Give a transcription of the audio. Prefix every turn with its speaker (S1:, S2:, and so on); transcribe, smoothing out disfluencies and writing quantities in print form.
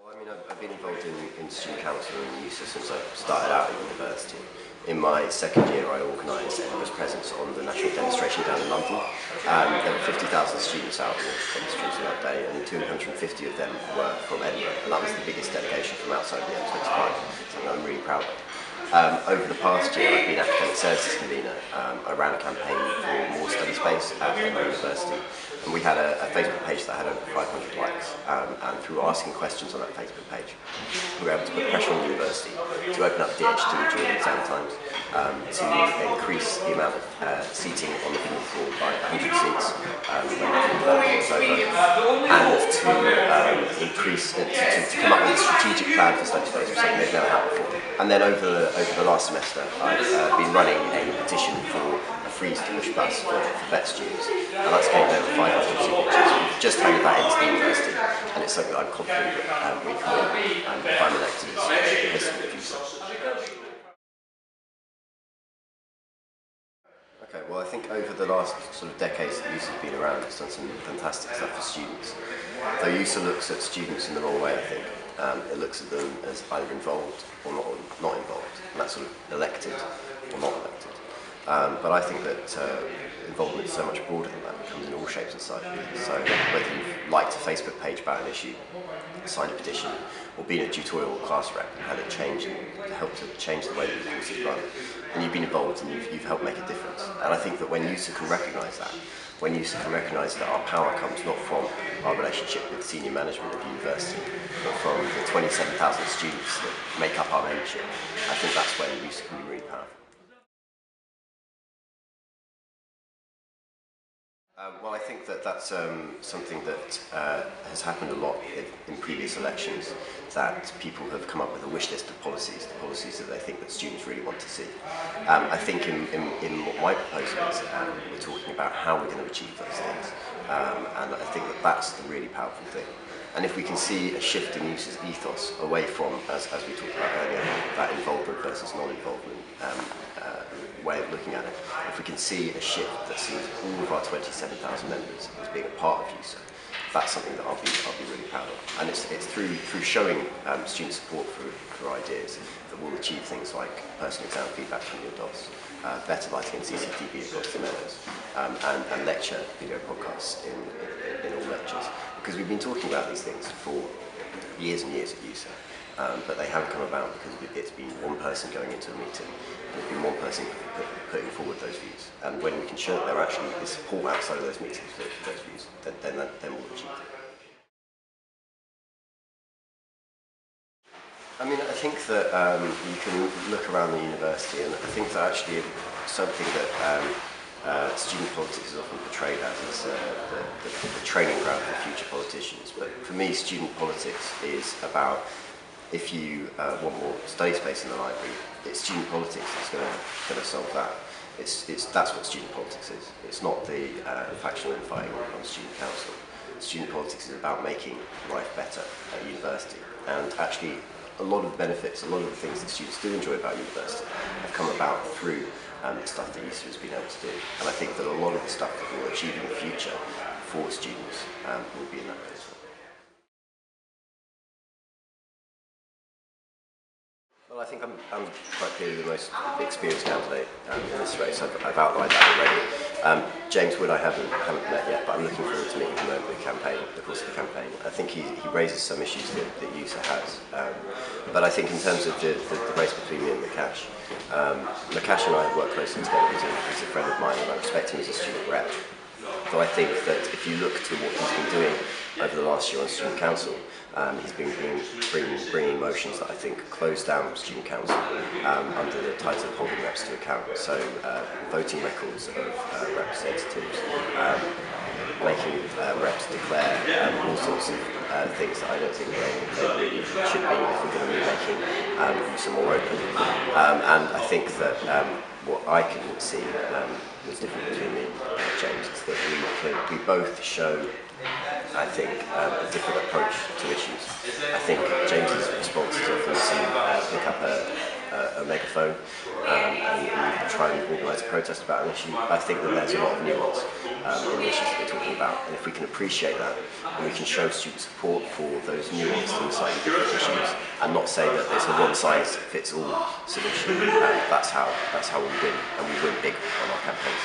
S1: I mean, I've been involved in student council and Eusa since I started out at university. In my second year, I organised Edinburgh's presence on the national demonstration down in London. There were 50,000 students out on the streets on that day, and 250 of them were from Edinburgh, and that was the biggest delegation from outside the M25, something I'm really proud of. Over the past year, I've been academic services convener. I ran a campaign for more study space at Edinburgh University, and we had a Facebook page that had over 500 likes. And through asking questions on that Facebook page, we were able to put pressure on the university to open up DHT during exam times, to increase the amount of seating on the field floor by 100 seats, and to come up with a strategic plan for study space, which they've never had before. And then over the last semester, I've been running a petition for a freeze to push bus for vet students, and that's gained over 500 signatures. We've just handed that into the university, and it's something that I'm confident that we can win, and if I'm elected as president of Eusa. Okay, well, I think over the last sort of decades that Eusa's been around, it's done some fantastic stuff for students. Though Eusa looks at students in the wrong way, I think. It looks at them as either involved or not involved, and that's sort of elected or not elected. But I think that involvement is so much broader than that. It comes in all shapes and sizes. So whether you've liked a Facebook page about an issue, signed a petition, or been a tutorial or class rep and had it change and helped to change the way that the course is run, and you've been involved and you've helped make a difference. And I think that when Eusa can recognise that, when Eusa can recognise that our power comes not from our relationship with senior management of the university, but from the 27,000 students that make up our membership, I think that's when Eusa can be really powerful. Well, I think that that's something that has happened a lot in previous elections, that people have come up with a wish list of policies, the policies that they think that students really want to see. I think in what my proposal is, we're talking about how we're going to achieve those things, and I think that that's the really powerful thing. And if we can see a shift in Eusa's ethos away from, as we talked about earlier, that involvement versus non-involvement way of looking at it, if we can see a shift that sees all of our 27,000 members as being a part of Eusa, that's something that I'll be really proud of. And it's through showing student support for ideas that we'll achieve things like personal exam feedback from your DOS, better lighting and CCTV across the meadows, and lecture video podcasts in all lectures. Because we've been talking about these things for years and years at Eusa, but they haven't come about because it's been one person going into a meeting, and it's been one person putting forward those views. And when we can show that there actually is support outside of those meetings for those views, then we'll achieve it. I mean, I think that you can look around the university, and I think that actually something that student politics is often portrayed as is the training ground for future politicians. But for me, student politics is about, if you want more study space in the library, it's student politics that's going to solve that. That's what student politics is. It's not the factional infighting on student council. Student politics is about making life better at university, and actually a lot of the benefits, a lot of the things that students do enjoy about university have come about through the stuff that Eusa has been able to do. And I think that a lot of the stuff that we'll achieve in the future for students will be in that way as well. Well, I think I'm quite clearly the most experienced candidate in this race. I've outlined that already. James Wood I haven't met yet, but I'm looking forward to meeting him over the course of the campaign. I think he raises some issues that Eusa has. But I think in terms of the race between me and McAsh, McAsh and I have worked closely together. He's a friend of mine, and I respect him as a student rep. So I think that if you look to what he's been doing over the last year on student council, he's been bringing motions that I think close down student council under the title of holding reps to account. So voting records of representatives, making reps declare all sorts of things that I don't think they really should be if we're going to be making Eusa more open. And I think that what I can see was different between me and James is that we both show, I think, a different approach to issues. I think James's response is often to pick up a a megaphone and try and organise a protest about an issue. I think that there's a lot of nuance in the issues that we're talking about, and if we can appreciate that, and we can show student support for those nuanced and slightly different issues, and not say that it's a one-size-fits-all solution, that's how we win, and we win big on our campaigns.